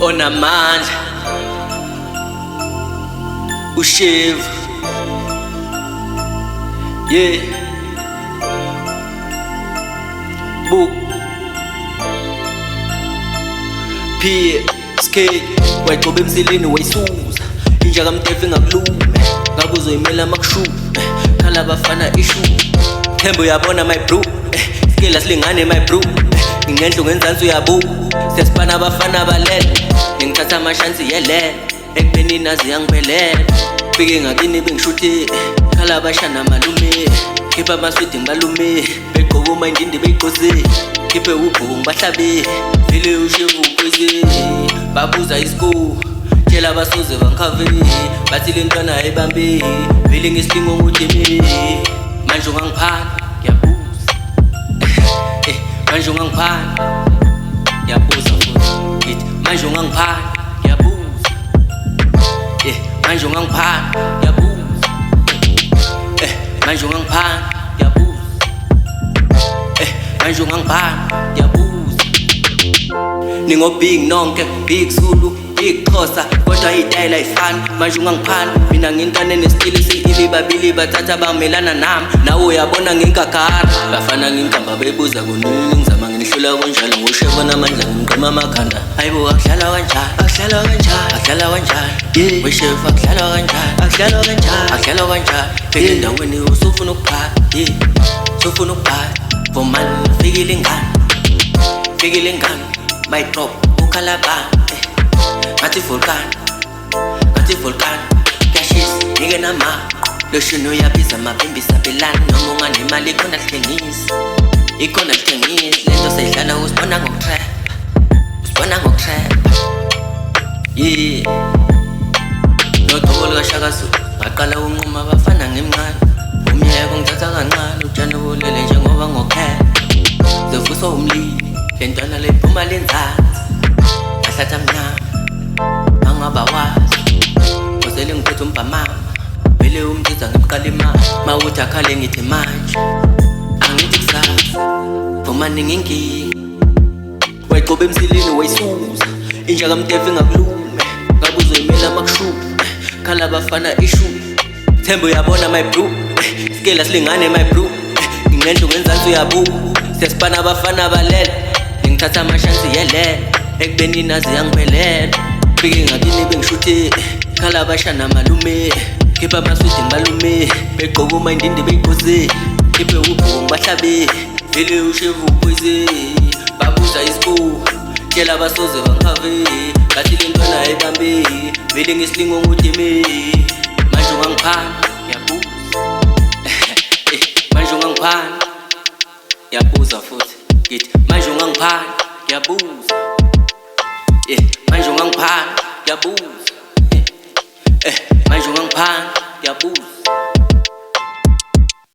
onamandla ushiv yeah book P skate wayixoba emsileni wayisuza inja kamtefe ngakulume ngakuzoyimela makushume khala bafana ishu Thembo uyabona my bro skela silingane my bro ngingenhlo ngenzansi uyabuka sesibana abafana balele ngithatha amashansi yelele ekubeni nazi yangiphelela fike ngakini bengishuthi khala abashana malume khipha amaswidi ngibalume begqoka umayindindi beyiqose khiphe ubhuku ngibahlabe vele ushevu ukwezi babuza isikole tshela abasoze bangikhave bathi le ntwana ayibambe vele ngesidingo ngudeme manje ungangiphana ngiyabuza manje ungangiphana ngiyabuza futhi ngithi manje ungangiphana ngiyabuza manje ungangiphana ngiyabuza manje ungangiphana ngiyabuza manje ungangiphana ngiyabuza ningobig nonke big Zulu big Xhosa kodwa itayela ayifani manje ungangiphana mina ngintane nesitili siyili babili bathatha bamelana nami nawe uyabona ngingagara bafana ngingihamba bebuza kunini ngizama nginihlola kanjalo ngoshebo namandla ngigqima amakhanda hayibo akudlala kanjani akudlala kanjani akudlala kanjani weshebo akudlala kanjani akudlala kanjani akudlala kanjani phela endaweni usufuna ukuphala usufuna ukuphala bomani fikile ngani my drop ukhalabani ngathi volcan kashis ngeke nama loshino yabiza amabhembi sabelani noma unganemali ikhona lithengisa lento sayidlala usibona ngokutrap yeah nodokolo kaShaka Zulu ngaqala unquma abafana ngemncane umyeko ngithatha kancane utshani bolele njengoba ngokhela zevuswa umlilo lentwana lephuma lenzansi ahlatha mnyama angabawazi ngozele ngiphethe umbhamama vele umthiza ngiqala imali mawuthi akhale ngithi manje angithi kusasa bomani ngingingi wayixoba emsileni wayisuza inja kamtefe ngakulume ngakuzoyimela makushume khala abafana ishu Thembo uyabona my bro skela silingane my bro ngingenhlo ngenzansi uyabuka sesibana abafana balele ngithatha amashansi yelele ekubeni nazi yangiphelela fike ngakini bengishuthi khala abashana malume khipha amaswidi ngibalume begqoka umayindindi beyiqose khiphe ubhuku ngibahlabe vele ushevu ukwezi babuza isikole tshela abasoze bangikhave bathi le ntwana ayibambe vele ngesilingo ngudeme manje ungangiphana ngiyabuza manje ungangiphana ngiyabuza futhi ngithi manje ungangiphana ngiyabuza manje ungangiphana ngiyabuza manje ungangiphana ngiyabuza